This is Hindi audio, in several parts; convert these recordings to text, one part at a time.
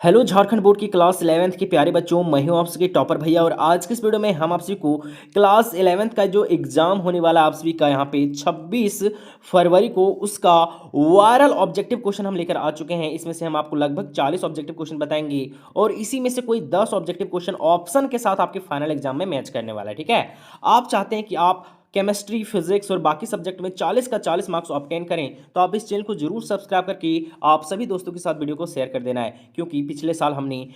हेलो झारखंड बोर्ड की क्लास 11th के प्यारे बच्चों, मैं हूं आप सभी टॉपर भैया। और आज के इस वीडियो में हम आप सभी को क्लास 11th का जो एग्जाम होने वाला आप सभी का यहाँ पे 26 फरवरी को उसका वायरल ऑब्जेक्टिव क्वेश्चन हम लेकर आ चुके हैं। इसमें से हम आपको लगभग 40 ऑब्जेक्टिव क्वेश्चन बताएंगे और इसी में से कोई 10 ऑब्जेक्टिव क्वेश्चन ऑप्शन के साथ आपके फाइनल एग्जाम में मैच करने वाला है। ठीक है, आप चाहते हैं कि आप केमिस्ट्री, फिजिक्स और बाकी सब्जेक्ट में 40 का 40 मार्क्स ऑब्टेन करें तो आप इस चैनल को जरूर सब्सक्राइब करके आप सभी दोस्तों के साथ वीडियो को शेयर कर देना है। क्योंकि पिछले साल हमने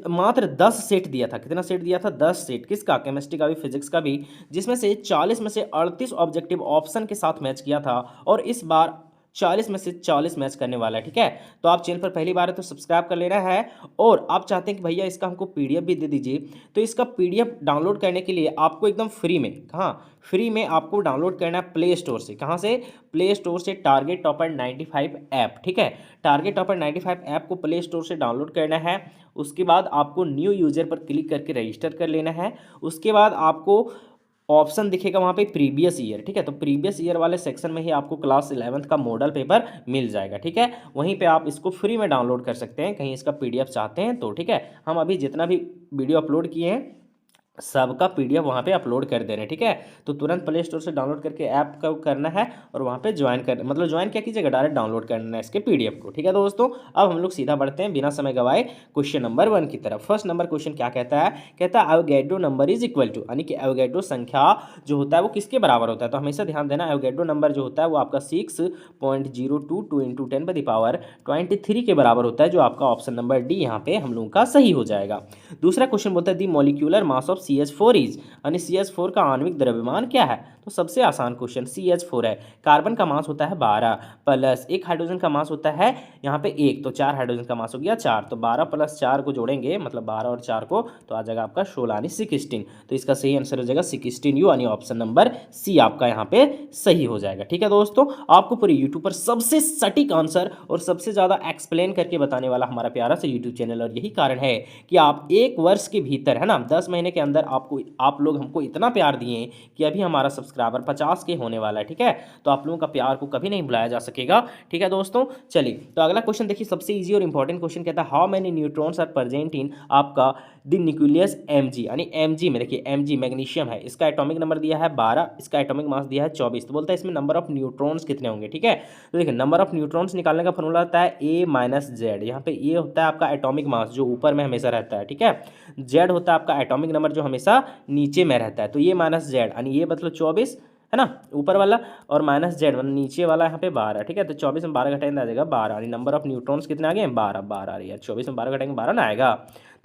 मात्र 10 सेट दिया था। कितना सेट दिया था? 10 सेट। किसका? केमिस्ट्री का भी, फिजिक्स का भी, जिसमें से 40 में से 38 ऑब्जेक्टिव ऑप्शन के साथ मैच किया था और इस बार 40 में से 40 मैच करने वाला है। ठीक है, तो आप चैनल पर पहली बार है तो सब्सक्राइब कर लेना है। और आप चाहते हैं कि भैया इसका हमको पीडीएफ भी दे दीजिए, तो इसका पीडीएफ डाउनलोड करने के लिए आपको एकदम फ्री में, कहाँ फ्री में आपको डाउनलोड करना है प्ले स्टोर से। कहाँ से? प्ले स्टोर से टारगेट टॉपर 95 ऐप। ठीक है, टारगेट टॉपर 95 ऐप को प्ले स्टोर से डाउनलोड करना है। उसके बाद आपको न्यू यूजर पर क्लिक करके रजिस्टर कर लेना है। उसके बाद आपको ऑप्शन दिखेगा वहाँ पे प्रीवियस ईयर। ठीक है, तो प्रीवियस ईयर वाले सेक्शन में ही आपको क्लास 11th का मॉडल पेपर मिल जाएगा। ठीक है, वहीं पे आप इसको फ्री में डाउनलोड कर सकते हैं, कहीं इसका पीडीएफ चाहते हैं तो। ठीक है, हम अभी जितना भी वीडियो अपलोड किए हैं सबका पीडीएफ वहाँ पे अपलोड कर दे रहे हैं। ठीक है, तो तुरंत प्ले स्टोर से डाउनलोड करके ऐप का करना है और वहाँ पे ज्वाइन कर, मतलब ज्वाइन क्या कीजिएगा, डायरेक्ट डाउनलोड करना है इसके पीडीएफ को। ठीक है दोस्तों, अब हम लोग सीधा बढ़ते हैं बिना समय गवाए क्वेश्चन नंबर 1 की तरफ। फर्स्ट नंबर क्वेश्चन क्या कहता है? कहता है Avogadro number is equal to, यानी कि एवोगैड्रो संख्या जो होता है वो किसके बराबर होता है? तो हमेशा ध्यान देना, एवोगैड्रो नंबर जो होता है वो आपका 6.022 इंटू 10⁻23 के बराबर होता है, जो आपका ऑप्शन नंबर डी यहाँ पे हम लोगों का सही हो जाएगा। दूसरा क्वेश्चन बोलता है the molecular mass of CH4 is, यानी CH4 का आणविक द्रव्यमान क्या है? तो सबसे आसान क्वेश्चन CH4 है। कार्बन का मास होता है 12 प्लस एक हाइड्रोजन का मास होता है यहाँ पे 1, तो 4 हाइड्रोजन का मास हो गया 4, तो 12 प्लस 4 को जोड़ेंगे, मतलब 12 और 4 को, तो आ जाएगा आपका 16 यानी 16। तो इसका सही आंसर हो जाएगा 16U, यानी ऑप्शन नंबर सी आपका यहाँ पे सही हो जाएगा। ठीक है दोस्तों, आपको पूरे यूट्यूब पर सबसे सटीक आंसर और सबसे ज़्यादा एक्सप्लेन करके बताने वाला हमारा प्यारा सा यूट्यूब चैनल, और यही कारण है कि आप एक वर्ष के भीतर, है ना, 10 महीने के अंदर आप लोग हमको इतना प्यार दिए कि अभी हमारा सब्सक्राइबर 50 के होने वाला है। ठीक है, तो आप लोगों का प्यार को कभी नहीं भुलाया जा सकेगा। ठीक है दोस्तों, चलिए तो अगला क्वेश्चन देखिए, सबसे इजी और इंपॉर्टेंट क्वेश्चन कहता है how many neutrons are present in आपका द न्यूक्लियस Mg, यानी Mg में देखिए Mg मैग्नीशियम है, इसका एटॉमिक नंबर दिया है 12, इसका एटॉमिक मास दिया है 24, तो बोलता है इसमें नंबर ऑफ न्यूट्रॉन्स कितने होंगे। ठीक है, तो देखिए नंबर ऑफ न्यूट्रॉन्स निकालने का फॉर्मूला होता है A-Z। यहाँ पे ए होता है आपका एटॉमिक मास जो ऊपर में हमेशा रहता है। ठीक है, जेड होता है आपका एटॉमिक नंबर जो हमेशा नीचे में रहता है, तो ये -Z, यानी ये मतलब 24 है ना ऊपर वाला, और -Z मतलब नीचे वाला यहाँ पे 12। ठीक है, तो 24 में 12 घटाएंगे आ जाएगा 12, यानी नंबर ऑफ न्यूट्रॉन्स कितने आ गए? 12 12 आ रही है, 24 में 12 घटाएंगे 12 ना आएगा,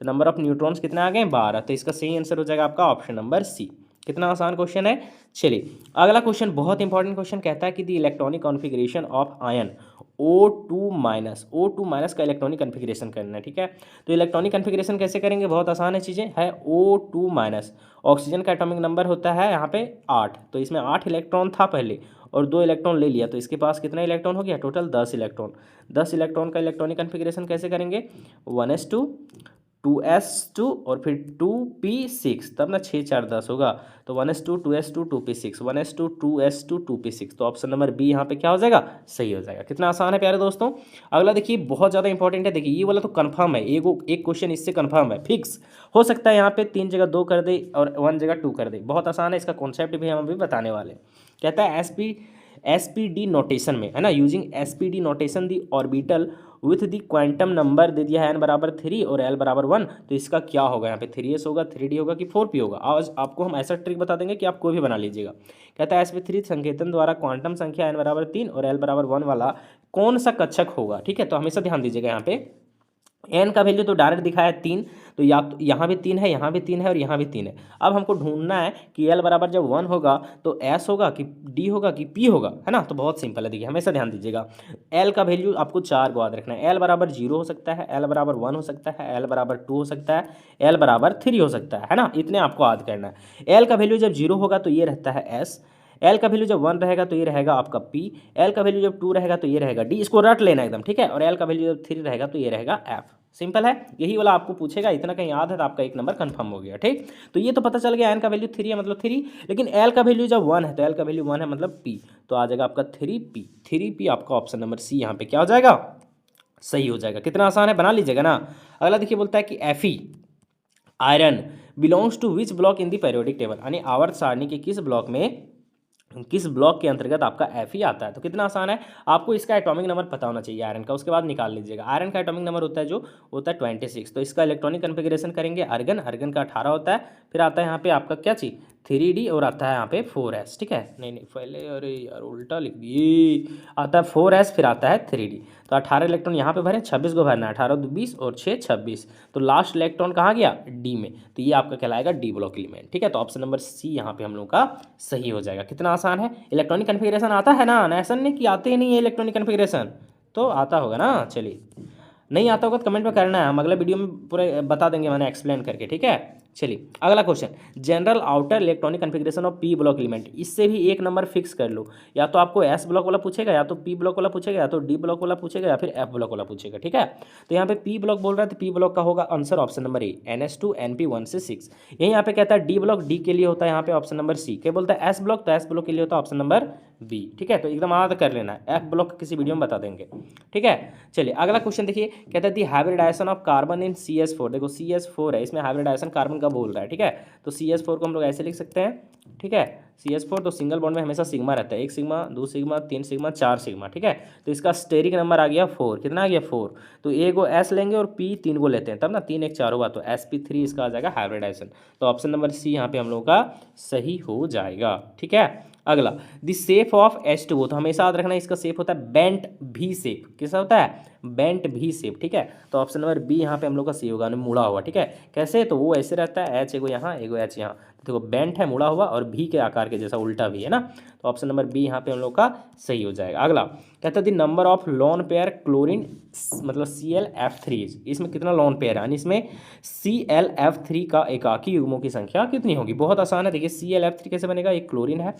तो नंबर ऑफ न्यूट्रॉन्स कितने आ गए? 12। तो इसका सही आंसर हो जाएगा आपका ऑप्शन नंबर सी। कितना आसान क्वेश्चन है। चलिए अगला क्वेश्चन बहुत इंपॉर्टेंट क्वेश्चन कहता है कि the electronic configuration of ion O2 minus का इलेक्ट्रॉनिक कन्फिग्रेशन करना है। ठीक है, तो इलेक्ट्रॉनिक कन्फिग्रेशन कैसे करेंगे? बहुत आसान है चीज़ें है। O2 माइनस, ऑक्सीजन का एटॉमिक नंबर होता है यहाँ पे 8, तो इसमें 8 इलेक्ट्रॉन था पहले और 2 इलेक्ट्रॉन ले लिया, तो इसके पास कितना इलेक्ट्रॉन हो गया? Total 10 electron. 10 इलेक्ट्रॉन का इलेक्ट्रॉनिक कन्फिग्रेशन कैसे करेंगे? 1s2 2s2 और फिर 2p6, तब ना 6 4 10 होगा, तो 1s2 2s2 2p6, 1s2 2s2 2p6, तो ऑप्शन नंबर बी यहाँ पे क्या हो जाएगा? सही हो जाएगा। कितना आसान है प्यारे दोस्तों। अगला देखिए बहुत ज़्यादा इंपॉर्टेंट है, देखिए ये वाला तो कंफर्म है, एक क्वेश्चन इससे कंफर्म है, फिक्स हो सकता है यहाँ पे 3 जगह 2 कर दे और 1 जगह 2 कर दे। बहुत आसान है, इसका कॉन्सेप्ट भी हम अभी बताने वाले हैं। कहता है एसपीडी नोटेशन में, है ना, using SPD notation the orbital with the quantum number दे दिया है n बराबर 3 और l बराबर 1, तो इसका क्या होगा? यहाँ पे 3s होगा, 3d होगा कि 4p होगा? आज आपको हम ऐसा ट्रिक बता देंगे कि आप कोई भी बना लीजिएगा। कहता है sp3 संकेतन द्वारा क्वांटम संख्या n बराबर 3 और l बराबर 1 वाला कौन सा कक्षक होगा? ठीक है, तो हमेशा ध्यान दीजिएगा यहाँ पे एन का वैल्यू तो डायरेक्ट दिखाया है 3, तो या तो यहाँ भी 3 है, यहाँ भी 3 है और यहाँ भी 3 है। अब हमको ढूंढना है कि एल बराबर जब 1 होगा तो एस होगा कि डी होगा कि पी होगा, है ना। तो बहुत सिंपल है, देखिए हमेशा ध्यान दीजिएगा। एल का वैल्यू आपको 4 को याद रखना है। एल बराबर 0 हो सकता है, एल बराबर 1 हो सकता है, एल बराबर 2 हो सकता है, एल बराबर 3 हो सकता है ना। इतने आपको याद करना है। एल का वैल्यू जब 0 होगा तो ये रहता है एस, एल का वैल्यू जब 1 रहेगा तो ये रहेगा आपका पी, एल का वैल्यू जब 2 रहेगा तो ये रहेगा डी, इसको रट लेना एकदम, ठीक है। और एल का वैल्यू जब 3 रहेगा तो ये रहेगा एफ। सिंपल है, यही वाला आपको पूछेगा, इतना कहीं याद है तो आपका 1 नंबर कंफर्म हो गया। ठीक, तो ये तो पता चल गया एन का वैल्यू 3 है मतलब 3, लेकिन एल का वैल्यू जब 1 है तो एल का वैल्यू 1 है मतलब पी, तो आ जाएगा आपका 3p। 3p आपका ऑप्शन नंबर सी यहाँ पे क्या हो जाएगा? सही हो जाएगा। कितना आसान है, बना लीजिएगा ना। अगला देखिए बोलता है कि Fe iron belongs to which block in the periodic table, यानी आवर्त सारणी के किस ब्लॉक के अंतर्गत आपका Fe आता है। तो कितना आसान है, आपको इसका एटॉमिक नंबर पता होना चाहिए आयरन का, उसके बाद निकाल लीजिएगा। आयरन का एटॉमिक नंबर होता है जो होता है 26। तो इसका इलेक्ट्रॉनिक कन्फिग्रेशन करेंगे अर्गन, अर्गन का 18 होता है। फिर आता है यहाँ पे आपका क्या चीज़ 3D, और आता है यहाँ पे 4s। ठीक है, नहीं नहीं पहले, अरे यार उल्टा लिख दिए, आता है 4s फिर आता है 3D। तो 18 इलेक्ट्रॉन यहाँ पे भरें, 26 को भरना है, 18 2 20 और 6 26। तो लास्ट इलेक्ट्रॉन कहाँ गया, डी में, तो ये आपका कहलाएगा डी ब्लॉक एलिमेंट। ठीक है, तो ऑप्शन नंबर सी यहाँ पे हम लोग का सही हो जाएगा। कितना आसान है, इलेक्ट्रॉनिक कन्फिग्रेशन आता है ना, ऐसा नहीं कि आते ही नहीं है इलेक्ट्रॉनिक कन्फिग्रेशन, तो आता होगा ना। चलिए, नहीं आता होगा तो कमेंट में करना है, हम अगले वीडियो में पूरे बता देंगे मैंने एक्सप्लेन करके। ठीक है, चलिए अगला question, general outer electronic configuration of P block element. इससे भी एक नंबर फिक्स कर लो, या तो आपको एस ब्लॉक वाला पूछेगा, या तो पी ब्लॉक वाला पूछेगा, या तो डी ब्लॉक वाला पूछेगा, या फिर एफ ब्लॉक वाला पूछेगा। ठीक है, तो यहाँ पे पी ब्लॉक बोल रहा है, तो पी ब्लॉक का होगा answer option number A, NH2 NP 1 से 6। यही यहाँ पे कहता है डी ब्लॉक, डी के लिए होता है यहाँ पे ऑप्शन नंबर सी। क्या बोलता है एस ब्लॉक, तो एस ब्लॉक के लिए होता है ऑप्शन नंबर बी। ठीक है, तो एकदम याद कर लेना है, एफ ब्लॉक किसी वीडियो में बता देंगे। ठीक है, चलिए अगला क्वेश्चन देखिए, कहता है the hybridization of carbon in CH4। देखो CH4 है, इसमें हाइब्रिडाइजेशन कार्बन का बोल रहा है। ठीक है, तो CH4 को हम लोग ऐसे लिख सकते हैं। ठीक है, CH4 तो सिंगल बॉन्ड में हमेशा सिग्मा रहता है, 1 सिग्मा 2 सिग्मा 3 सिग्मा 4 सिग्मा। ठीक है, तो इसका स्टेरिक नंबर आ गया 4। कितना आ गया 4, तो ए को एस लेंगे और पी 3 को लेते हैं, तब ना 3 1 4 होगा, तो sp3 इसका आ जाएगा हाइब्रिडाइजेशन। तो ऑप्शन नंबर सी यहाँ पे हम लोग का सही हो जाएगा। ठीक है, अगला द शेप ऑफ H2O, तो हमेशा याद रखना इसका शेप होता है बेंट भी शेप। किसा होता है, बेंट भी शेप। ठीक है, तो ऑप्शन नंबर बी यहाँ पे हम लोग का सी होगा, मुड़ा हुआ। ठीक है, कैसे, तो वो ऐसे रहता है, एच एगो यहाँ एगो एच यहाँ, तो देखो बेंट है, मुड़ा हुआ, और भी के आकार के जैसा उल्टा भी है ना। तो ऑप्शन नंबर बी यहाँ पे हम लोग का सही हो जाएगा। अगला कहता है the number of lone pair chlorine मतलब ClF3, इसमें कितना लोन पेयर है, यानी इसमें ClF3 का एकाकी युग्मों की संख्या कितनी होगी। बहुत आसान है, देखिए ClF3 कैसे बनेगा, एक क्लोरीन है,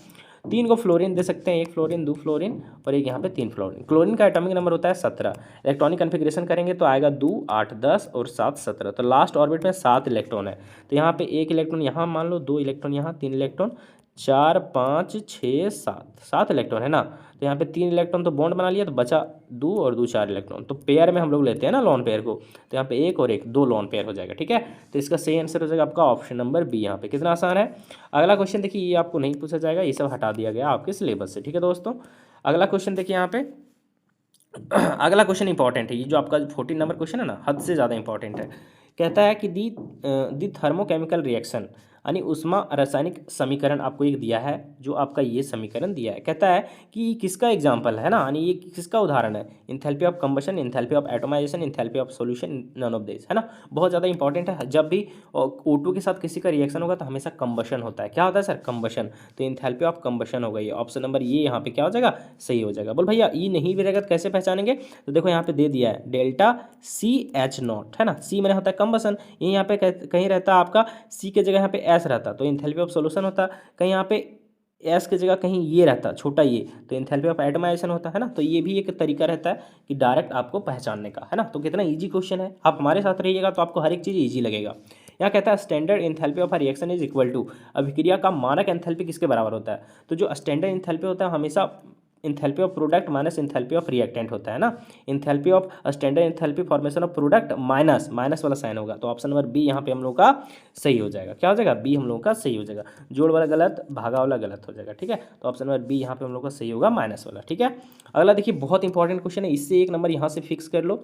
3 को फ्लोरीन दे सकते हैं, 1 फ्लोरीन 2 फ्लोरीन और एक यहाँ पे 3 फ्लोरीन। क्लोरीन का एटॉमिक नंबर होता है 17। इलेक्ट्रॉनिक कन्फिग्रेशन करेंगे तो आएगा 2 8 10 और 7 17। तो लास्ट ऑर्बिट में 7 इलेक्ट्रॉन है, तो यहाँ पे 1 इलेक्ट्रॉन यहाँ मान लो, 2 इलेक्ट्रॉन यहाँ, 3 इलेक्ट्रॉन, 4 5 6 7 इलेक्ट्रॉन है ना। तो यहाँ पे 3 इलेक्ट्रॉन तो बॉन्ड बना लिया, तो बचा 2 और 2 4 इलेक्ट्रॉन। तो पेयर में हम लोग लेते हैं ना लॉन पेयर को, तो यहाँ पे 1 और 1 2 लॉन पेयर हो जाएगा। ठीक है, तो इसका सही आंसर हो जाएगा आपका ऑप्शन नंबर बी। यहाँ पे कितना आसान है। अगला क्वेश्चन देखिए, ये आपको नहीं पूछा जाएगा, ये सब हटा दिया गया आपके सिलेबस से। ठीक है दोस्तों, अगला क्वेश्चन देखिए यहाँ पे अगला क्वेश्चन इंपॉर्टेंट है, ये जो आपका 14 नंबर क्वेश्चन है ना, हद से ज़्यादा इंपॉर्टेंट है। कहता है कि दी थर्मोकेमिकल रिएक्शन, यानी उष्मा रासायनिक समीकरण आपको एक दिया है, जो आपका ये समीकरण दिया है। कहता है कि किसका एग्जाम्पल है ना, यानी ये किसका उदाहरण है, enthalpy of combustion, enthalpy of atomization, enthalpy of solution, none of this, है ना। बहुत ज़्यादा इंपॉर्टेंट है, जब भी O2 के साथ किसी का रिएक्शन होगा तो हमेशा कंबशन होता है। क्या होता है सर, कंबशन, तो इंथैल्पी ऑफ कंबशन हो गई। ऑप्शन नंबर ये यहाँ पे क्या हो जाएगा, सही हो जाएगा। बोल भैया ई नहीं भी रहेगा तो कैसे पहचानेंगे, तो देखो यहाँ पे दे दिया है डेल्टा CH0, है ना, सी मैंने होता है कंबशन, ये यहाँ पे कहीं रहता है आपका सी के जगह यहाँ पे एस रहता, तो इंथैल्पी ऑफ सॉल्यूशन होता, कहीं यहाँ पे एस की जगह कहीं ये रहता छोटा ये, तो इंथैल्पी ऑफ एटमाइजेशन होता है ना। तो ये भी एक तरीका रहता है कि डायरेक्ट आपको पहचानने का, है ना। तो कितना इजी क्वेश्चन है, आप हमारे साथ रहिएगा तो आपको हर एक चीज़ इजी लगेगा। यहाँ कहता है standard enthalpy of a reaction is equal to, अभिक्रिया का मानक एंथैल्पी किसके बराबर होता है, तो जो स्टैंडर्ड इंथैल्पी होता है हमेशा enthalpy of product minus enthalpy of reactant होता है ना। Enthalpy of standard enthalpy formation of product minus वाला साइन होगा, तो ऑप्शन नंबर बी यहाँ पे हम लोग का सही हो जाएगा। क्या हो जाएगा, बी हम लोग का सही हो जाएगा, जोड़ वाला गलत भागा वाला गलत हो जाएगा। ठीक है, तो ऑप्शन नंबर बी यहाँ पे हम लोग का सही होगा, माइनस वाला। ठीक है, अगला देखिए बहुत इंपॉर्टेंट क्वेश्चन है, इससे एक नंबर यहाँ से फिक्स कर लो।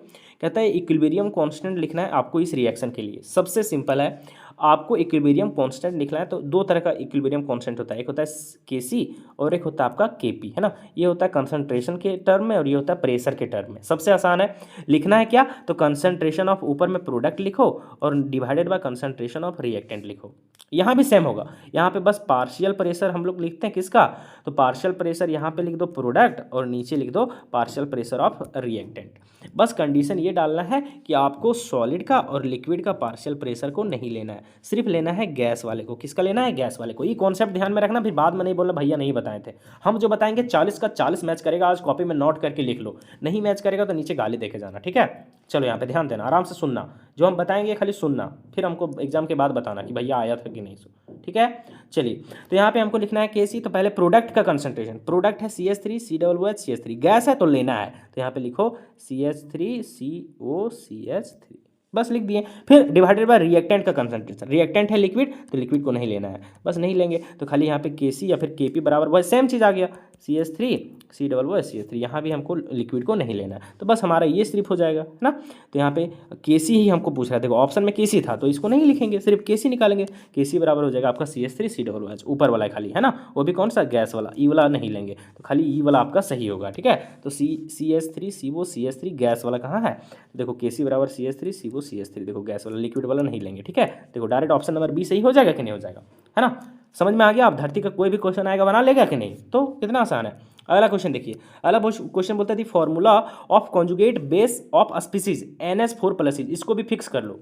कहता है इक्विलिब्रियम कांस्टेंट लिखना है आपको इस रिएक्शन के लिए। सबसे सिंपल है, आपको इक्विलिब्रियम कांस्टेंट लिखना है तो दो तरह का इक्विलिब्रियम कांस्टेंट होता है, एक होता है Kc और एक होता है आपका Kp, है ना। ये होता है कंसंट्रेशन के टर्म में और ये होता है प्रेशर के टर्म में। सबसे आसान है, लिखना है क्या, तो कंसंट्रेशन ऑफ ऊपर में प्रोडक्ट लिखो और divided by concentration of reactant लिखो। यहाँ भी सेम होगा, यहाँ पे बस पार्शियल प्रेशर हम लोग लिखते हैं किसका, तो पार्शियल प्रेशर यहाँ पे लिख दो प्रोडक्ट और नीचे लिख दो पार्शियल प्रेशर ऑफ रिएक्टेंट। बस कंडीशन ये डालना है कि आपको सॉलिड का और लिक्विड का पार्शियल प्रेशर को नहीं लेना है, सिर्फ लेना है गैस वाले को। किसका लेना है, गैस वाले को। ये कॉन्सेप्ट ध्यान में रखना, फिर बाद में नहीं बोलना भैया नहीं बताए थे। हम जो बताएंगे 40 का 40 मैच करेगा, आज कॉपी में नोट करके लिख लो, नहीं मैच करेगा तो नीचे गाली देके जाना। ठीक है, चलो यहाँ पे ध्यान देना, आराम से सुनना, जो हम बताएंगे खाली सुनना, फिर हमको एग्जाम के बाद बताना कि भैया आया था कि नहीं। ठीक है। चलिए, तो यहाँ पे हमको लिखना है Kc, तो पहले प्रोडक्ट का कंसंट्रेशन, प्रोडक्ट है CH3 COOH CH3, गैस है तो लेना है, तो यहाँ पे लिखो CH3 CO CH3, बस लिख दिए। फिर डिवाइडेड बाय रिएक्टेंट का कंसंट्रेशन, रिएक्टेंट है लिक्विड तो लिक्विड को नहीं लेना है, बस नहीं लेंगे, तो खाली यहाँ पे Kc या फिर Kp बराबर वह सेम चीज़ आ गया, CH3 COOH CH3, यहाँ भी हमको लिक्विड को नहीं लेना है, तो बस हमारा ये सिर्फ हो जाएगा ना। तो यहाँ पे Kc ही हमको पूछ रहा है, देखो ऑप्शन में Kc था तो इसको नहीं लिखेंगे, सिर्फ Kc निकालेंगे, Kc बराबर हो जाएगा आपका CH3 COOH, ऊपर वाला खाली है ना, वो भी कौन सा, गैस वाला, ई वाला नहीं लेंगे, तो खाली ई वाला आपका सही होगा, ठीक है। तो CH3 CO CH3, गैस वाला कहाँ है, देखो Kc बराबर CH3 CO CH3, देखो गैस वाला, लिक्विड वाला नहीं लेंगे, ठीक है। देखो डायरेक्ट ऑप्शन नंबर बी सही हो जाएगा कि नहीं हो जाएगा, है ना। समझ में आ गया, आप धरती का कोई भी क्वेश्चन आएगा बना लेगा कि नहीं, तो कितना आसान है। अगला क्वेश्चन देखिए, अगला क्वेश्चन बोलता है the formula of conjugate base of species NH4+, इसको भी फिक्स कर लो,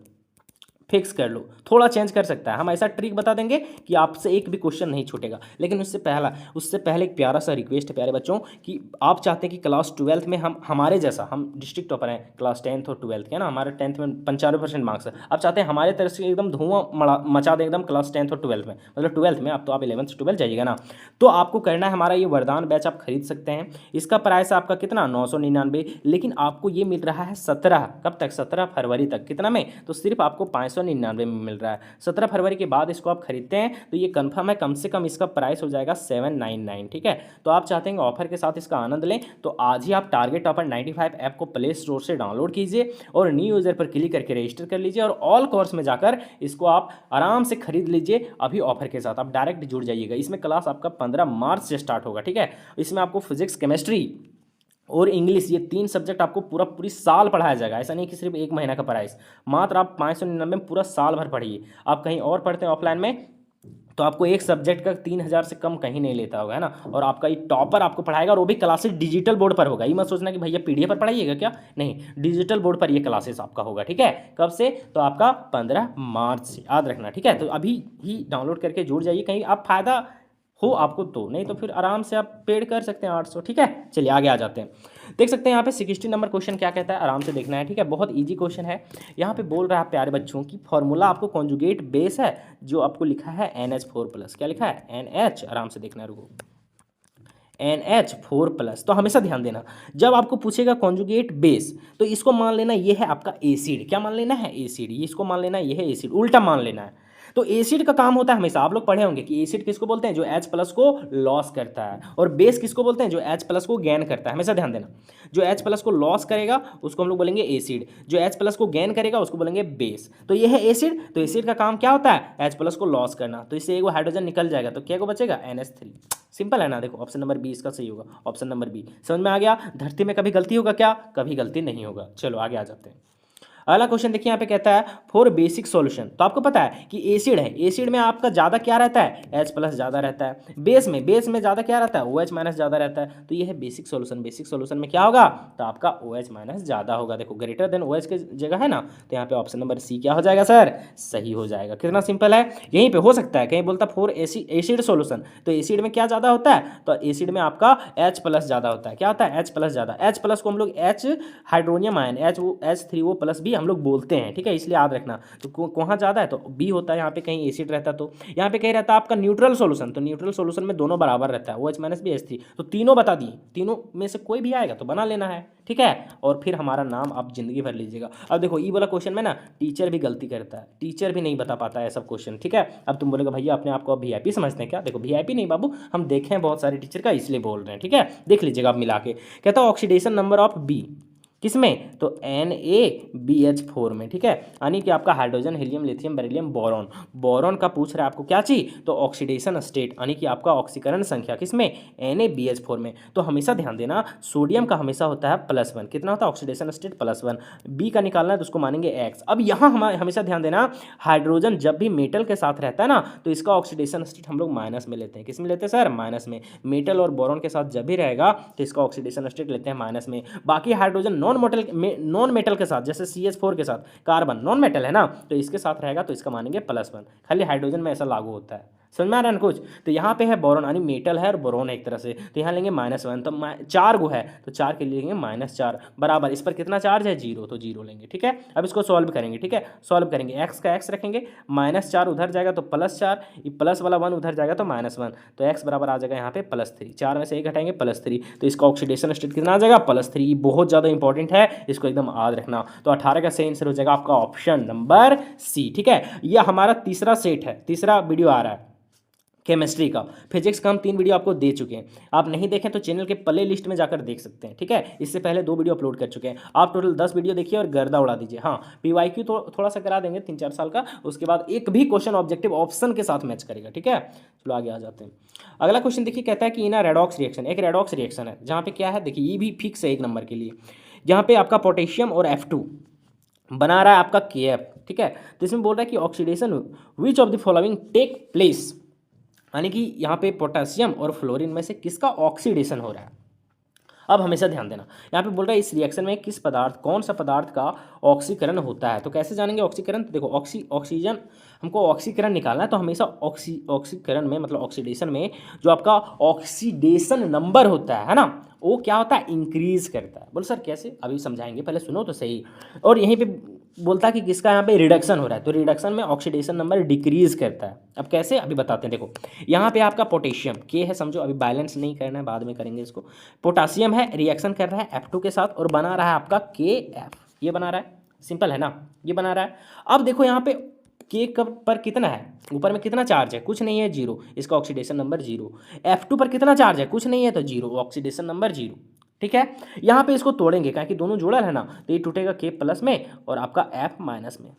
फिक्स कर लो, थोड़ा चेंज कर सकता है, हम ऐसा ट्रिक बता देंगे कि आपसे एक भी क्वेश्चन नहीं छूटेगा। लेकिन उससे पहले एक प्यारा सा रिक्वेस्ट है प्यारे बच्चों, कि आप चाहते हैं कि क्लास 12th में हम हमारे जैसा, हम डिस्ट्रिक्ट टॉपर हैं क्लास 10th और 12th के, ना हमारे 10th में 95% मार्क्स है, आप चाहते हैं हमारे तरफ से एकदम धुआं मचा दें एकदम क्लास 10th और 12th में, मतलब 12th में, आप तो आप 11th 12th जाइएगा ना, तो आपको करना है हमारा ये वरदान बैच आप खरीद सकते हैं। इसका प्राइस आपका कितना, 999, लेकिन आपको ये मिल रहा है 17, कब तक, 17 फरवरी तक, कितना में, तो सिर्फ आपको 599 में मिल रहा है। 17 फरवरी के बाद इसको आप खरीदते हैं तो ये कंफर्म है, कम से कम इसका प्राइस हो जाएगा 799, ठीक है। तो आप चाहते हैं ऑफर के साथ इसका आनंद लें, तो आज ही आप टारगेट टॉपर 95 ऐप को प्ले स्टोर से डाउनलोड कीजिए और न्यू यूजर पर क्लिक करके रजिस्टर कर लीजिए और ऑल कोर्स में जाकर इसको आप आराम से खरीद लीजिए। अभी ऑफर के साथ आप डायरेक्ट जुड़ जाइएगा। इसमें क्लास आपका 15 मार्च से स्टार्ट होगा, ठीक है। इसमें आपको फिजिक्स, केमिस्ट्री और इंग्लिश, ये 3 सब्जेक्ट आपको पूरी साल पढ़ाया जाएगा। ऐसा नहीं कि सिर्फ एक महीना का प्राइस, मात्र आप 599 में पूरा साल भर पढ़िए। आप कहीं और पढ़ते हैं ऑफलाइन में तो आपको एक सब्जेक्ट का 3000 से कम कहीं नहीं लेता होगा, है ना। और आपका ये टॉपर आपको पढ़ाएगा और वो भी क्लासेस डिजिटल बोर्ड पर होगा। ये मत सोचना कि भैया PDF पर पढ़ाइएगा क्या, नहीं, डिजिटल बोर्ड पर ये क्लासेस आपका होगा, ठीक है। कब से, तो आपका 15 मार्च से, याद रखना, ठीक है। तो अभी ही डाउनलोड करके जुड़ जाइए, कहीं आप फायदा हो आपको तो, नहीं तो फिर आराम से आप पेड कर सकते हैं 800, ठीक है। चलिए आगे आ जाते हैं, देख सकते हैं यहाँ पे 60 नंबर क्वेश्चन क्या कहता है, आराम से देखना है, ठीक है। बहुत इजी क्वेश्चन है। यहाँ पे बोल रहा है प्यारे बच्चों की फॉर्मूला आपको कॉन्जुगेट बेस है, जो आपको लिखा है NH4+, क्या लिखा है, NH, आराम से देखना, रुको, NH4+। तो हमेशा ध्यान देना, जब आपको पूछेगा कॉन्जुगेट बेस तो इसको मान लेना ये है आपका एसिड, क्या मान लेना है, एसिड, ये इसको मान लेना ये है एसिड, उल्टा मान लेना है। तो एसिड का काम होता है, हमेशा आप लोग पढ़े होंगे कि एसिड किसको बोलते हैं, जो H+ को लॉस करता है, और बेस किसको बोलते हैं, जो H+ को गेन करता है। हमेशा ध्यान देना, जो H+ को लॉस करेगा उसको हम लोग बोलेंगे एसिड, जो H+ को गेन करेगा उसको बोलेंगे बेस। तो ये है एसिड, तो एसिड का काम क्या होता है, H+ को लॉस करना, तो इससे एक हाइड्रोजन निकल जाएगा, तो क्या को बचेगा, NH3। सिंपल है ना, देखो ऑप्शन नंबर बी इसका सही होगा, ऑप्शन नंबर बी। समझ में आ गया, धरती में कभी गलती होगा क्या, कभी गलती नहीं होगा। चलो आगे आ जाते हैं। अगला क्वेश्चन देखिए, यहाँ पे कहता है फॉर बेसिक सॉल्यूशन, तो आपको पता है कि एसिड है, एसिड में आपका ज़्यादा क्या रहता है, H+ ज़्यादा रहता है, बेस में ज़्यादा क्या रहता है, OH- ज़्यादा रहता है। तो ये है बेसिक सॉल्यूशन, बेसिक सॉल्यूशन में क्या होगा, तो आपका OH- ज़्यादा होगा। देखो ग्रेटर देन OH की जगह है ना, तो यहाँ पे ऑप्शन नंबर सी क्या हो जाएगा सर, सही हो जाएगा। कितना सिंपल है, यहीं पे हो सकता है कहीं बोलता फॉर एसिड सॉल्यूशन, तो एसिड में क्या ज़्यादा होता है, तो एसिड में आपका H+ ज़्यादा होता है, क्या होता है, H+ ज़्यादा, H+ को हम लोग H हाइड्रोनियम आयन H3O+ भी हम लोग बोलते हैं, ठीक है, इसलिए याद रखना। तो कहाँ ज़्यादा है, तो बी होता है, यहाँ पे कहीं एसिड रहता तो यहाँ पे कहीं रहता आपका न्यूट्रल सॉल्यूशन, तो न्यूट्रल सॉल्यूशन में दोनों बराबर रहता है, OH- भी H3, तो तीनों बता दिए, तीनों में से कोई भी आएगा तो बना लेना है, ठीक है। और फिर हमारा नाम आप जिंदगी भर लीजिएगा। अब देखो ई वाला क्वेश्चन में ना टीचर भी गलती करता है, टीचर भी नहीं बता पाता है सब क्वेश्चन, ठीक है। अब तुम बोलेगा भैया अपने आप को अब VIP समझते हैं क्या, देखो VIP नहीं बाबू, हम देखे हैं बहुत सारे टीचर का इसलिए बोल रहे हैं, ठीक है। देख लीजिएगा आप मिला के, कहता है ऑक्सीडेशन नंबर ऑफ बी, किसमें, तो NaBH4 में, ठीक है, यानी कि आपका hydrogen, helium, lithium, beryllium, boron, boron का पूछ रहा है आपको क्या चीज, तो ऑक्सीडेशन स्टेट, यानी कि आपका ऑक्सीकरण संख्या किसमें, NaBH4 में। तो हमेशा ध्यान देना, सोडियम का हमेशा होता है +1, कितना होता है ऑक्सीडेशन स्टेट +1, बी का निकालना है तो उसको मानेंगे X। अब यहाँ हम हमेशा ध्यान देना, हाइड्रोजन जब भी मेटल के साथ रहता है ना तो इसका ऑक्सीडेशन स्टेट हम लोग माइनस में लेते हैं, किस में लेते हैं सर, माइनस में। मेटल और बोरॉन के साथ जब भी रहेगा तो इसका ऑक्सीडेशन स्टेट लेते हैं माइनस में। बाकी हाइड्रोजन नॉन मेटल के साथ, जैसे CH4 के साथ कार्बन नॉन मेटल है ना, तो इसके साथ रहेगा तो इसका मानेंगे +1। खाली हाइड्रोजन में ऐसा लागू होता है, समझ में आ रहा है ना कुछ। तो यहाँ पे है बोरॉन यानी मेटल है और बोरॉन है एक तरह से, तो यहाँ लेंगे -1, तो 4 गो है तो 4 के लिए लेंगे -4 बराबर इस पर कितना चार्ज है 0, तो 0 लेंगे। ठीक है, अब इसको सॉल्व करेंगे। ठीक है, सॉल्व करेंगे, एक्स का एक्स रखेंगे, -4 उधर जाएगा तो +4, ये प्लस वाला 1 उधर जाएगा तो -1, तो एक्स बराबर आ जाएगा यहाँ पे +3, 4 में से 1 घटाएंगे +3, तो इसका ऑक्सीडेशन स्टेट कितना आ जाएगा +3। बहुत ज़्यादा इंपॉर्टेंट है, इसको एकदम याद रखना। तो 18 का सही आंसर हो जाएगा आपका ऑप्शन नंबर सी। ठीक है, यह हमारा तीसरा सेट है, तीसरा वीडियो आ रहा है केमिस्ट्री का। फिजिक्स का हम 3 वीडियो आपको दे चुके हैं, आप नहीं देखें तो चैनल के प्ले लिस्ट में जाकर देख सकते हैं। ठीक है, इससे पहले 2 वीडियो अपलोड कर चुके हैं, आप टोटल 10 वीडियो देखिए और गर्दा उड़ा दीजिए। हाँ, पीवाईक्यू तो थोड़ा सा करा देंगे 3-4 साल का, उसके बाद एक भी क्वेश्चन ऑब्जेक्टिव ऑप्शन के साथ मैच करेगा। ठीक है, चलो आगे आ जाते हैं। अगला क्वेश्चन देखिए, कहता है कि इन रेडॉक्स रिएक्शन, एक रेडॉक्स रिएक्शन है जहाँ पे क्या है देखिए, ये भी फिक्स है 1 नंबर के लिए, जहाँ पे आपका पोटेशियम और F2 बना रहा है आपका KF। ठीक है, तो इसमें बोल रहा है कि oxidation which of the following take place, यानी कि यहाँ पे पोटेशियम और फ्लोरीन में से किसका ऑक्सीडेशन हो रहा है। अब हमेशा ध्यान देना, यहाँ पे बोल रहा है इस रिएक्शन में किस पदार्थ, कौन सा पदार्थ का ऑक्सीकरण होता है। तो कैसे जानेंगे ऑक्सीकरण, तो देखो ऑक्सीजन हमको ऑक्सीकरण निकालना है, तो हमेशा ऑक्सीकरण में मतलब ऑक्सीडेशन में जो आपका ऑक्सीडेशन नंबर होता है ना, वो क्या होता है, इंक्रीज करता है। बोल सर कैसे, अभी समझाएंगे, पहले सुनो तो सही। और यहीं पे बोलता है कि किसका यहाँ पे रिडक्शन हो रहा है, तो रिडक्शन में ऑक्सीडेशन नंबर डिक्रीज करता है। अब कैसे, अभी बताते हैं। देखो यहाँ पे आपका पोटेशियम के है, समझो अभी बैलेंस नहीं करना है, बाद में करेंगे इसको। पोटासियम है, रिएक्शन कर रहा है F2 के साथ और बना रहा है आपका KF, ये बना रहा है, सिंपल है ना, ये बना रहा है। अब देखो यहाँ पे के पर कितना है, ऊपर में कितना चार्ज है, कुछ नहीं है 0, इसका ऑक्सीडेशन नंबर 0। F2 पर कितना चार्ज है, कुछ नहीं है तो 0, ऑक्सीडेशन नंबर 0। ठीक है, यहाँ पे इसको तोड़ेंगे क्योंकि दोनों जुड़ल है ना, तो ये टूटेगा K प्लस में और आपका F माइनस में,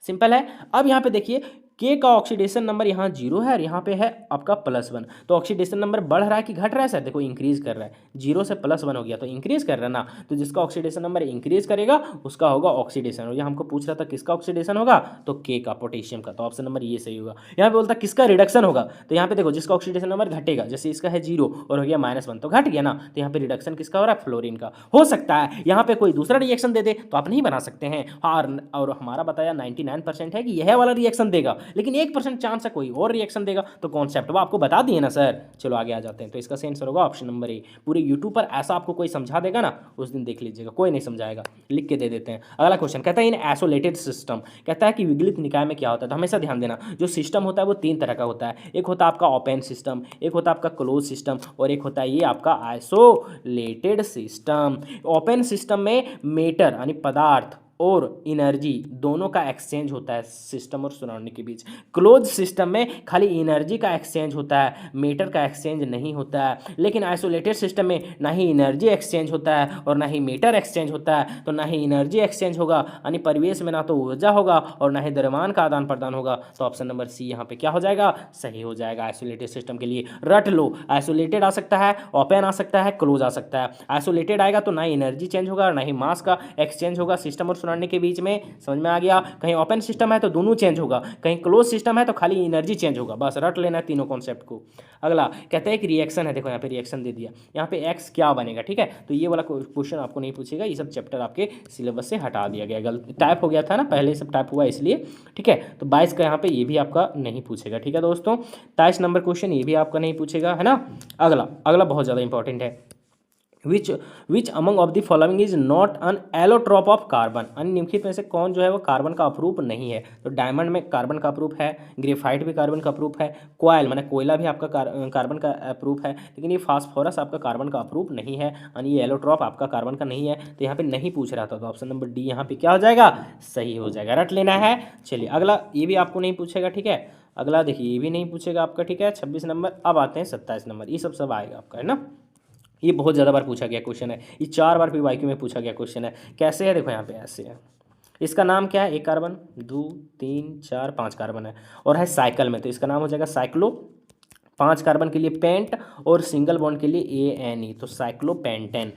सिंपल है। अब यहाँ पे देखिए के का ऑक्सीडेशन नंबर यहाँ 0 है और यहाँ पे है आपका +1, तो ऑक्सीडेशन नंबर बढ़ रहा है कि घट रहा है सर, देखो इंक्रीज कर रहा है, 0 से +1 हो गया तो इंक्रीज कर रहा है ना, तो जिसका ऑक्सीडेशन नंबर इंक्रीज करेगा उसका होगा ऑक्सीडेशन। और यहाँ हमको पूछ रहा था किसका ऑक्सीडेशन होगा, तो के का, पोटेशियम का, तो ऑप्शन नंबर ये सही होगा। यहाँ पे बोलता है किसका रिडक्शन होगा, तो यहाँ पे देखो जिसका ऑक्सीडेशन नंबर घटेगा, जैसे इसका है 0 और हो गया -1 तो घट गया ना, तो यहाँ पे रिडक्शन किसका हो रहा है, फ्लोरीन का। हो सकता है यहाँ पे कोई दूसरा रिएक्शन दे दे तो आप नहीं बना सकते हैं, और हमारा बताया 99% है कि यह वाला रिएक्शन देगा, लेकिन 1% चांस है कोई और रिएक्शन देगा, तो कॉन्सेप्ट वो आपको बता दिए ना सर। चलो आगे आ जाते हैं, तो इसका सही आंसर होगा ऑप्शन नंबर ए। पूरे यूट्यूब पर ऐसा आपको कोई समझा देगा ना, उस दिन देख लीजिएगा, कोई नहीं समझाएगा, लिख के दे देते हैं। अगला क्वेश्चन कहता है इन आइसोलेटेड सिस्टम, कहता है कि विगलित निकाय में क्या होता है। तो हमेशा ध्यान देना, जो सिस्टम होता है वो 3 तरह का होता है, एक होता है आपका ओपन सिस्टम, एक होता है आपका क्लोज सिस्टम, और एक होता है ये आपका आइसोलेटेड सिस्टम। ओपन सिस्टम में मेटर यानी पदार्थ और एनर्जी दोनों का एक्सचेंज होता है सिस्टम और सराउंडिंग के बीच। क्लोज सिस्टम में खाली एनर्जी का एक्सचेंज होता है, मैटर का एक्सचेंज नहीं होता है। लेकिन आइसोलेटेड सिस्टम में ना ही एनर्जी एक्सचेंज होता है और ना ही मैटर एक्सचेंज होता है, तो ना ही एनर्जी एक्सचेंज होगा यानी परिवेश में ना तो ऊर्जा होगा और ना ही द्रव्यमान का आदान प्रदान होगा, तो ऑप्शन नंबर सी यहाँ पे क्या हो जाएगा, सही हो जाएगा। आइसोलेटेड सिस्टम के लिए रट लो, आइसोलेटेड आ सकता है, ओपन आ सकता है, क्लोज आ सकता है। आइसोलेटेड आएगा तो ना ही एनर्जी चेंज होगा और ना ही मास का एक्सचेंज होगा सिस्टम और सराउंडिंग के बीच में, समझ में आ गया। कहीं ओपन सिस्टम है तो दोनों चेंज होगा, कहीं क्लोज सिस्टम है तो खाली एनर्जी चेंज होगा, बस रट लेना है तीनों कॉन्सेप्ट को। अगला कहते हैं कि रिएक्शन है, देखो यहाँ पे रिएक्शन दे दिया, यहाँ पे एक्स क्या बनेगा। ठीक है, तो ये वाला क्वेश्चन आपको नहीं पूछेगा, ये सब चैप्टर आपके सिलेबस से हटा दिया गया, गलत टाइप हो गया था ना, पहले सब टाइप हुआ इसलिए। ठीक है, तो 22 का यहाँ पे ये भी आपका नहीं पूछेगा। ठीक है दोस्तों, 23 नंबर क्वेश्चन ये भी आपका नहीं पूछेगा, है ना। अगला बहुत ज़्यादा इंपॉर्टेंट है, which among of the following is not an allotrope of carbon, निम्नलिखित में से कौन जो है वो कार्बन का अप्रूप नहीं है। तो डायमंड में कार्बन का अप्रूप है, ग्रेफाइट भी कार्बन का अप्रूप है, कोयल माने कोयला भी आपका कार्बन का अप्रूप है, लेकिन ये फास्फोरस आपका कार्बन का अप्रूप नहीं है, यानी ये एलोट्रॉप आपका कार्बन का नहीं है। तो यहाँ पे नहीं पूछ रहा था, तो ऑप्शन नंबर डी यहाँ पे क्या हो जाएगा, सही हो जाएगा, रट लेना है। चलिए अगला ये भी आपको नहीं पूछेगा। ठीक है, अगला देखिए ये भी नहीं पूछेगा आपका। ठीक है, 26 नंबर। अब आते हैं 27 नंबर, ये सब आएगा आपका, है ना। ये बहुत ज़्यादा बार पूछा गया क्वेश्चन है, ये 4 बार पीवाईक्यू में पूछा गया क्वेश्चन है। कैसे है, देखो यहाँ पे ऐसे है, इसका नाम क्या है, 1 कार्बन 2 3 4 5 कार्बन है और है साइकिल में, तो इसका नाम हो जाएगा साइक्लो। 5 कार्बन के लिए पेंट और सिंगल बॉन्ड के लिए ANE, तो साइक्लोपेंटेन,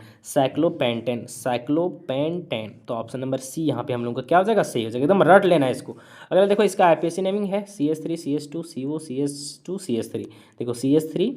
साइक्लोपेंटेन। तो ऑप्शन नंबर सी यहाँ पे हम लोगों का क्या हो जाएगा, सही हो जाएगा, एकदम रट लेना है इसको। अगर देखो इसका IPAC नेमिंग है CH3 CH2 CO CH2 CH3, देखो CH3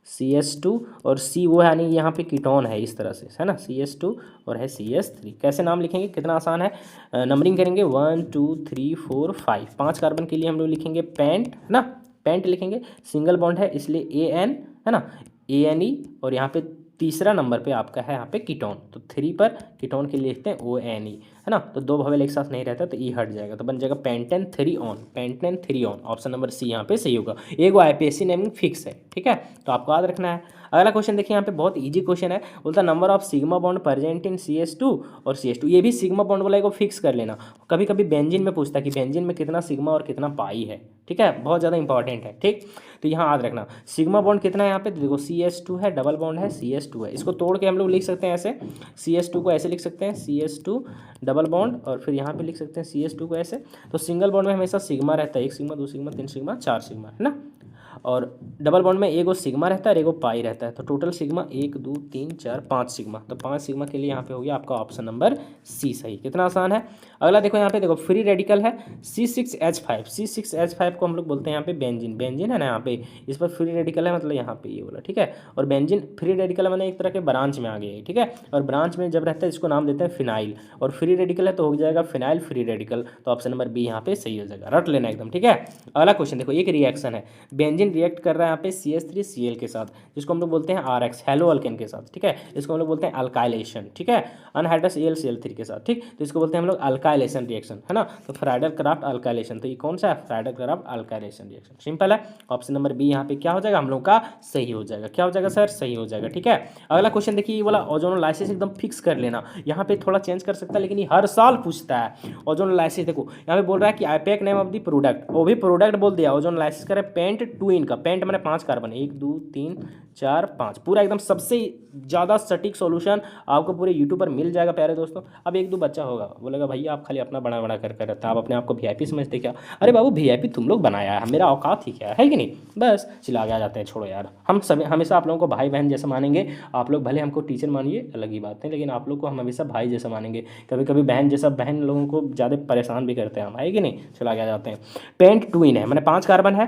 CH2 और C वो है यानी यहाँ पे कीटोन है इस तरह से, है ना, CH2 और है CH3। कैसे नाम लिखेंगे, कितना आसान है, नंबरिंग करेंगे 1 2 3 4 5। 5 कार्बन के लिए हम लोग लिखेंगे पेंट, है ना, पेंट लिखेंगे, सिंगल बॉन्ड है इसलिए AN है ना, ANE, और यहाँ पे तीसरा नंबर पे आपका है यहाँ पे कीटोन, तो 3 पर कीटोन के लिए लिखते हैं ONE है ना, तो 2 भवेल एक साथ नहीं रहता तो E हट जाएगा, तो बन जाएगा pentene 3 one, pentene 3 one, option number C यहाँ पे सही होगा। एगो IPSC नेमिंग फिक्स है, ठीक है, तो आपको याद रखना है। अगला क्वेश्चन देखिए, यहाँ पे बहुत इजी क्वेश्चन है, बोलता number of sigma bond present in CH2 और CH2, ये भी सिग्मा बॉन्ड वाला को फिक्स कर लेना। कभी कभी बेंजीन में पूछता है कि बेंजीन में कितना सिग्मा और कितना पाई है, ठीक है, बहुत ज़्यादा इंपॉर्टेंट है, ठीक। तो यहाँ याद रखना सिग्मा बॉन्ड कितना है यहाँ पे, देखो CH2 है, डबल बॉन्ड है, CH2 है, इसको तोड़ के हम लोग लिख सकते हैं ऐसे, CH2 को ऐसे लिख सकते हैं, CH2 डबल बॉन्ड, और फिर यहाँ पे लिख सकते हैं CH2 को ऐसे। तो सिंगल बॉन्ड में हमेशा सिग्मा रहता है, 1 सिग्मा 2 सिग्मा 3 सिग्मा 4 सिग्मा है ना, और डबल बॉन्ड में एगो सिग्मा रहता है और एगो पाई रहता है, तो टोटल सिग्मा 1 2 3 4 5 सिग्मा, तो 5 सिग्मा के लिए यहाँ पे हो गया आपका ऑप्शन नंबर सी सही। कितना आसान है। अगला देखो यहाँ पे, देखो फ्री रेडिकल है C6H5, C6H5 को हम लोग बोलते हैं यहाँ पे बेंजीन, बेंजीन है ना, यहाँ पे इस पर फ्री रेडिकल है, मतलब यहाँ पे ये बोला, ठीक है, और बेंजीन फ्री रेडिकल है, मैंने एक तरह के ब्रांच में आ गया है, ठीक है, और ब्रांच में जब रहता है इसको नाम देते हैं फिनाइल, और फ्री रेडिकल है तो हो जाएगा फिनाइल फ्री रेडिकल, तो ऑप्शन नंबर बी यहाँ पे सही हो जाएगा, रट लेना एकदम, ठीक है। अगला क्वेश्चन देखो, एक रिएक्शन है, बेंजीन रिएक्ट कर रहा है यहाँ पे CH3Cl के साथ, जिसको हम लोग बोलते हैं RX, हेलो अल्केन के साथ, ठीक है, इसको हम लोग बोलते हैं अल्काइलेशन, ठीक है, अनहाइड्रस AlCl3 के साथ, ठीक, तो इसको बोलते हैं हम लोग अल्काइलेशन रिएक्शन है ना, तो फ्राइडल क्राफ्ट अल्काइलेशन, तो ये कौन सा है, Friedl craft alkylation reaction, simple है, ऑप्शन नंबर बी यहाँ पे क्या हो जाएगा हम लोग का सही हो जाएगा, क्या हो जाएगा सर, सही हो जाएगा, ठीक है। अगला क्वेश्चन देखिए, ये वाला ओजोनोलाइसिस एकदम फिक्स कर लेना, यहाँ पे थोड़ा चेंज कर सकता है लेकिन ये हर साल पूछता है। ओजोनोलाइसिस देखो यहाँ पे बोल रहा है कि IUPAC name of the product, वो भी प्रोडक्ट बोल दिया, ओजोनोलाइसिस करे पेंट ट्विन का, पेंट मैंने 5 कार्बन, 1 2 3 4 5, पूरा एकदम सबसे ज़्यादा सटीक सॉल्यूशन आपको पूरे यूट्यूब पर मिल जाएगा प्यारे दोस्तों। अब 1 2 बच्चा होगा बोलेगा भैया आप खाली अपना बड़ा बड़ा कर रहता है, आप अपने आप को VIP समझते क्या, अरे बाबू VIP तुम लोग बनाया है, मेरा औकात ही क्या है कि नहीं, बस चिल्ला के आ जाते हैं, छोड़ो यार, हम सब हमेशा आप लोगों को भाई बहन जैसा मानेंगे, आप लोग भले हमको टीचर मानिए अलग ही बात है, लेकिन आप लोग को हम हमेशा भाई जैसा मानेंगे, कभी कभी बहन जैसा, बहन लोगों को ज़्यादा परेशान भी करते हैं हम, है कि नहीं, चला के आ जाते हैं। पेंट ट्विन है मैंने 5 कार्बन है,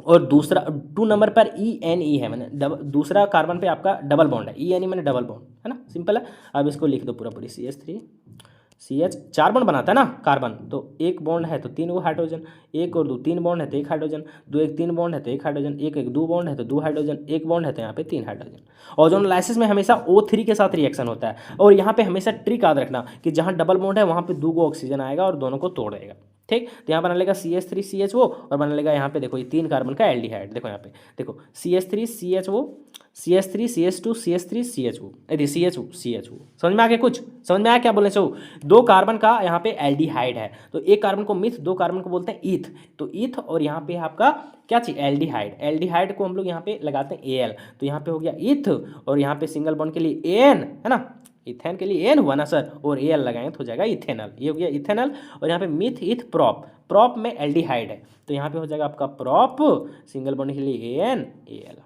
और दूसरा 2 नंबर पर ENE है, मैंने दूसरा कार्बन पे आपका डबल बॉन्ड है, ENE मैंने डबल बॉन्ड है ना, सिंपल है। अब इसको लिख दो पूरा पूरी CH3CH, 4 बॉन्ड बनाता है ना कार्बन, तो 1 बॉन्ड है तो 3 गो हाइड्रोजन, 1 और 2 3 बॉन्ड है तो 1 हाइड्रोजन, 2 1 3 बॉन्ड है तो 1 हाइड्रोजन, 1 1 2 बॉन्ड है तो 2 हाइड्रोजन, 1 बॉन्ड है तो यहाँ पे 3 हाइड्रोजन। ओजोनोलाइसिस में हमेशा O3 के साथ रिएक्शन होता है, और यहाँ पे हमेशा ट्रिक याद रखना कि जहाँ डबल बॉन्ड है वहाँ पे 2 गो ऑक्सीजन आएगा और दोनों को तोड़ देगा, ठीक, तो यहाँ बना लेगा CH3CHO, और बना लेगा यहाँ पे देखो ये 3 कार्बन का एल्डिहाइड, देखो यहाँ पे देखो CH3CHO CH3CH2 CH3CHO, यदि CHO समझ में आ गया, कुछ समझ में आया क्या बोलने से, 2 कार्बन का यहाँ पे एल्डिहाइड है, तो एक कार्बन को मिथ, 2 कार्बन को बोलते हैं ईथ, तो ईथ और यहाँ पे आपका क्या चीज एल्डिहाइड, एल्डिहाइड को हम लोग यहाँ पे लगाते हैं AL, तो यहाँ पे हो गया ईथ, और यहाँ पे सिंगल बॉन्ड के लिए AN है ना, इथेन के लिए एन हुआ ना सर, और AL लगाएंगे तो हो जाएगा इथेनल, ये हो गया इथेनल, और यहाँ पे मिथ इथ प्रोप, प्रोप में एल्डिहाइड है तो यहाँ पे हो जाएगा आपका प्रोप, सिंगल बॉन्ड के लिए AN AL,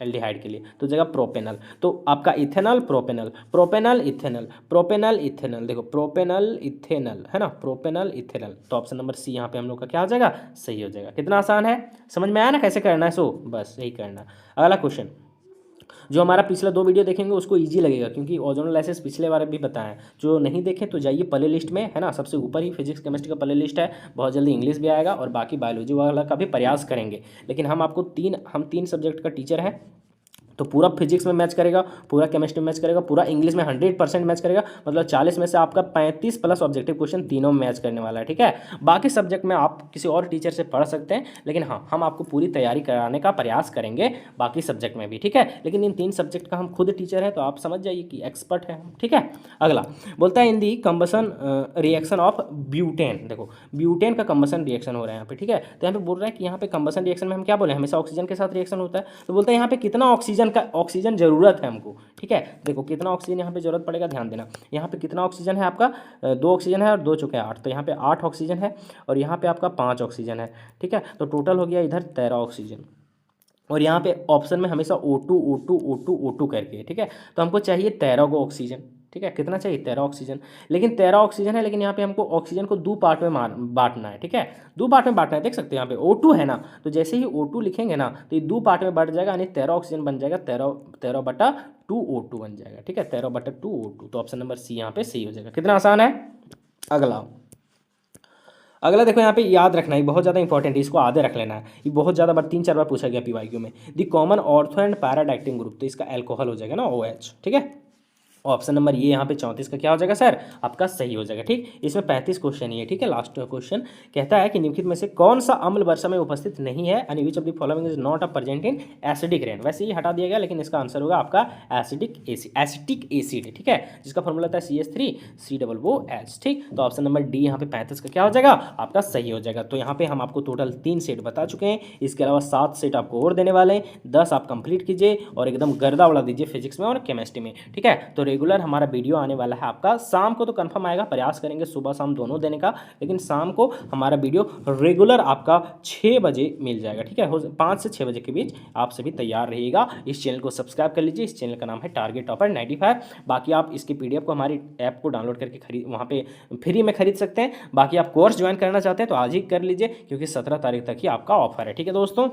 एल्डिहाइड के लिए तो जगह प्रोपेनल, तो आपका ethanal propanal, propanal ethanal, propanal ethanal, देखो प्रोपेनल इथेनल है ना, प्रोपेनल इथेनल, तो ऑप्शन नंबर सी यहाँ पे हम लोग का क्या हो जाएगा सही हो जाएगा। कितना आसान है, समझ में आया ना कैसे करना है, सो बस यही करना। अगला क्वेश्चन, जो हमारा पिछला 2 वीडियो देखेंगे उसको इजी लगेगा, क्योंकि ओजोनोलाइसिस पिछले बार भी बताएं, जो नहीं देखें तो जाइए प्ले लिस्ट में है ना, सबसे ऊपर ही फिजिक्स केमिस्ट्री का प्ले लिस्ट है, बहुत जल्दी इंग्लिश भी आएगा, और बाकी बायोलॉजी वाला का भी प्रयास करेंगे, लेकिन हम आपको 3 सब्जेक्ट का टीचर है, तो पूरा फिजिक्स में मैच करेगा, पूरा केमिस्ट्री में मैच करेगा, पूरा इंग्लिश में 100% मैच करेगा, मतलब 40 में से आपका 35 प्लस ऑब्जेक्टिव क्वेश्चन तीनों में मैच करने वाला है, ठीक है। बाकी सब्जेक्ट में आप किसी और टीचर से पढ़ सकते हैं, लेकिन हाँ हम आपको पूरी तैयारी कराने का प्रयास करेंगे बाकी सब्जेक्ट में भी, ठीक है, लेकिन इन 3 सब्जेक्ट का हम खुद टीचर है, तो आप समझ जाइए कि एक्सपर्ट है हम, ठीक है। अगला बोलता है इन दी कंबसन रिएक्शन ऑफ ब्यूटेन, देखो ब्यूटेन का कंबसन रिएक्शन हो रहा है यहाँ पे, ठीक है, तो यहाँ पे बोल रहा है कि यहाँ पे कंबसन रिएक्शन में हम क्या बोले, हमेशा ऑक्सीजन के साथ रिएक्शन होता है, तो बोलता है यहाँ पे कितना ऑक्सीजन जरूरत है हमको, ठीक है, देखो कितना ऑक्सीजन यहाँ पे जरूरत पड़ेगा, ध्यान देना, यहाँ पे कितना ऑक्सीजन है आपका, 2 ऑक्सीजन है और 2 चुके 8, तो यहाँ पे 8 ऑक्सीजन है, और यहाँ पे आपका 5 ऑक्सीजन है, ठीक है, तो टोटल हो गया इधर 13 ऑक्सीजन, और यहाँ पे ऑप्शन में हमेशा O2 O2 O2 O2 करके, ठीक है, तो हमको चाहिए 13 को ऑक्सीजन, ठीक है, कितना चाहिए 13 ऑक्सीजन, लेकिन 13 ऑक्सीजन है, लेकिन यहाँ पे हमको ऑक्सीजन को 2 पार्ट में बांटना है, ठीक है, 2 पार्ट में बांटना है, देख सकते हैं यहाँ पे O2 है ना, तो जैसे ही O2 लिखेंगे ना तो ये 2 पार्ट में बढ़ जाएगा, यानी 13 ऑक्सीजन बन जाएगा 13/2 O2 बन जाएगा, ठीक है, 13/2 O2, तो ऑप्शन नंबर सी यहाँ पे सही हो जाएगा। कितना आसान है। अगला अगला देखो यहाँ पे याद रखना है, बहुत ज़्यादा इंपॉर्टेंट है, इसको आधे रख लेना है, ये बहुत ज़्यादा बार 3-4 बार पूछा गया पीवाईक्यू में। The common ortho and para directing group, तो इसका एल्कोहल हो जाएगा ना OH, ठीक है। ऑप्शन नंबर ये यहाँ पे 34 का क्या हो जाएगा सर, आपका सही हो जाएगा, ठीक। इसमें 35 क्वेश्चन ही है, ठीक है। लास्ट क्वेश्चन कहता है कि निम्नलिखित में से कौन सा अम्ल वर्षा में उपस्थित नहीं है, and which of the following is not a present in acidic rain. वैसे ये हटा दिया गया, लेकिन इसका आंसर होगा आपका एसिटिक एसिड, ठीक है, जिसका फॉर्मूला था CH3COOH, ठीक। तो ऑप्शन नंबर डी यहाँ पे 35 का क्या हो जाएगा, आपका सही हो जाएगा। तो यहाँ पे हम आपको टोटल 3 सेट बता चुके हैं, इसके अलावा 7 सेट आपको और देने वाले हैं, 10 आप कंप्लीट कीजिए और एकदम गर्दा उड़ा दीजिए फिजिक्स में और केमिस्ट्री में, ठीक है। तो रेगुलर हमारा वीडियो आने वाला है आपका, शाम को तो कंफर्म आएगा, प्रयास करेंगे सुबह शाम दोनों देने का, लेकिन शाम को हमारा वीडियो रेगुलर आपका 6 बजे मिल जाएगा, ठीक है। 5 से 6 बजे के बीच आप सभी तैयार रहिएगा। इस चैनल को सब्सक्राइब कर लीजिए, इस चैनल का नाम है टारगेट टॉपर 95। बाकी आप इसकी PDF को हमारी ऐप को डाउनलोड करके खरीद, वहाँ पे फ्री में खरीद सकते हैं। बाकी आप कोर्स ज्वाइन करना चाहते हैं तो आज ही कर लीजिए, क्योंकि 17 तारीख तक ही आपका ऑफर है, ठीक है दोस्तों।